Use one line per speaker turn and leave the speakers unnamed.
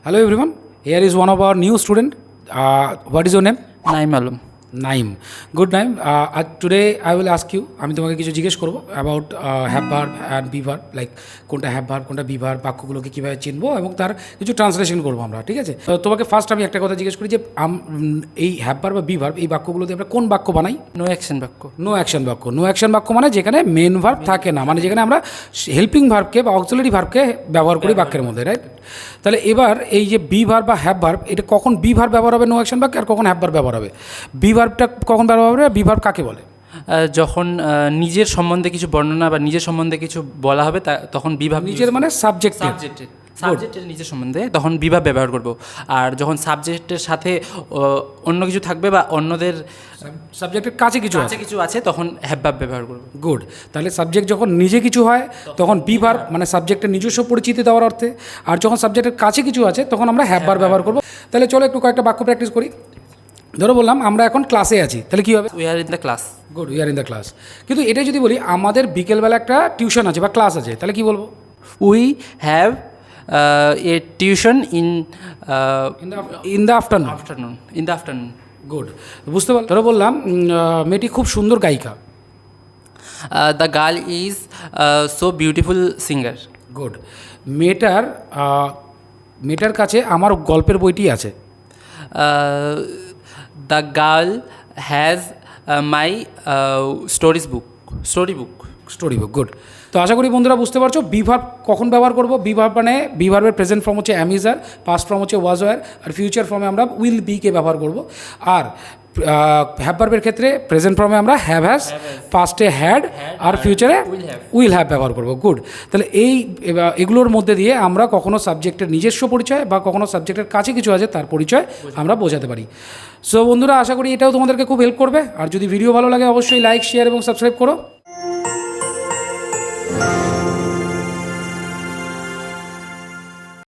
Hello everyone, here is one of our new student. What is your name?
Naim Alum.
Naim. Good Naim. Today I will ask you, আমি তোমাকে কিছু জিজ্ঞেস করব about have verb and be verb, like কোনটা have verb কোনটা be verb, বাক্যগুলোকে কীভাবে চিনবো এবং তার কিছু ট্রান্সলেশন করবো আমরা, ঠিক আছে? তো তোমাকে ফার্স্ট আমি একটা কথা জিজ্ঞেস করি যে এই have verb বা be verb এই বাক্যগুলোতে আমরা কোন বাক্য বানাই?
নো অ্যাকশন বাক্য।
নো অ্যাকশন বাক্য। নো অ্যাকশন বাক্য মানে যেখানে মেন ভার্ব থাকে না, মানে যেখানে আমরা হেল্পিং ভার্বকে বা অক্সিলারি ভার্বকে ব্যবহার করি বাক্যের মধ্যে, রাইট? তাহলে এবার এই যে বি ভার্ব বা হ্যাভ ভার্ব, এটা কখন বি ভার্ব ব্যবহার হবে নো অ্যাকশন বাক্যে আর কখন হ্যাভ ভার্ব ব্যবহার হবে? বি ভার্বটা কখন ব্যবহার হবে? বি ভার্ব কাকে বলে?
যখন নিজের সম্বন্ধে কিছু বর্ণনা বা নিজের সম্বন্ধে কিছু বলা হবে তখন বিভাব।
নিজের মানে সাবজেক্টের
নিজের সম্বন্ধে তখন বিভাব ব্যবহার করব। আর যখন সাবজেক্টের সাথে অন্য কিছু থাকবে বা অন্যদের
সাবজেক্টের কাছে কিছু
আছে তখন হ্যাভ ভার্ব ব্যবহার করব।
গুড। তাহলে সাবজেক্ট যখন নিজে কিছু হয় তখন বি ভার্ব মানে সাবজেক্টের নিজস্ব পরিচিতি দেওয়ার অর্থে, আর যখন সাবজেক্টের কাছে কিছু আছে তখন আমরা হ্যাভ ভার্ব ব্যবহার করব। তাহলে চলো একটু কয়েকটা বাক্য প্র্যাকটিস করি। ধরো বললাম আমরা এখন ক্লাসে আছি, তাহলে কী হবে?
We are in the class.
Good, we are in the class. কিন্তু এটাই যদি বলি আমাদের বিকেলবেলা একটা টিউশন আছে বা ক্লাস আছে, তাহলে কী বলবো?
We have a tuition in
the afternoon.
In the afternoon.
Good, বুঝতে পারলাম। ধরো বললাম মেয়েটি খুব সুন্দর গায়িকা।
The girl is so beautiful singer.
Good. মেয়েটার কাছে আমার গল্পের বইটি আছে।
The girl has my story book.
Good. তো আশা করি বন্ধুরা বুঝতে পারছো বি ভার্ব কখন ব্যবহার করবো। বি ভার্ব মানে বি ভার্বের প্রেজেন্ট ফর্ম হচ্ছে am is are, past form হচ্ছে ওয়াজ ওয়ার, আর ফিউচার ফর্মে আমরা উইল বিকে ব্যবহার করব। আর হ্যাভ ভার্বের ক্ষেত্রে প্রেজেন্ট ফর্মে আমরা হ্যাভ হ্যাজ, পাস্টে হ্যাড, আর ফিউচারে উইল হ্যাভ ব্যবহার করব। গুড। তাহলে এগুলোর মধ্যে দিয়ে আমরা কখনো সাবজেক্টের নিজস্ব পরিচয় বা কখনো সাবজেক্টের কাছে কিছু আছে তার পরিচয় আমরা বোঝাতে পারি। সো বন্ধুরা আশা করি এটাও তোমাদেরকে খুব হেল্প করবে। আর যদি ভিডিও ভালো লাগে অবশ্যই লাইক, শেয়ার এবং সাবস্ক্রাইব করো।